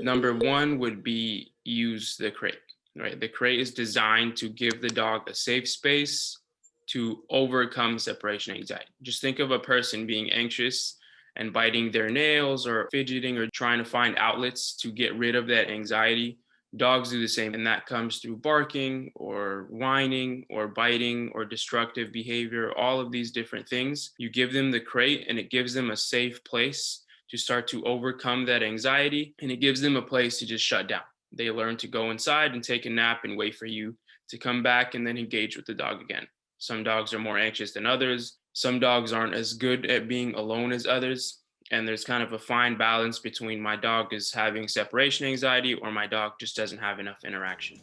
Number one would be use the crate, right? The crate is designed to give the dog a safe space to overcome separation anxiety. Just think of a person being anxious and biting their nails or fidgeting or trying to find outlets to get rid of that anxiety. Dogs do the same, and that comes through barking or whining or biting or destructive behavior, all of these different things. You give them the crate, and it gives them a safe place to start to overcome that anxiety, and it gives them a place to just shut down. They learn to go inside and take a nap and wait for you to come back and then engage with the dog again. Some dogs are more anxious than others. Some dogs aren't as good at being alone as others. And there's kind of a fine balance between my dog is having separation anxiety or my dog just doesn't have enough interaction.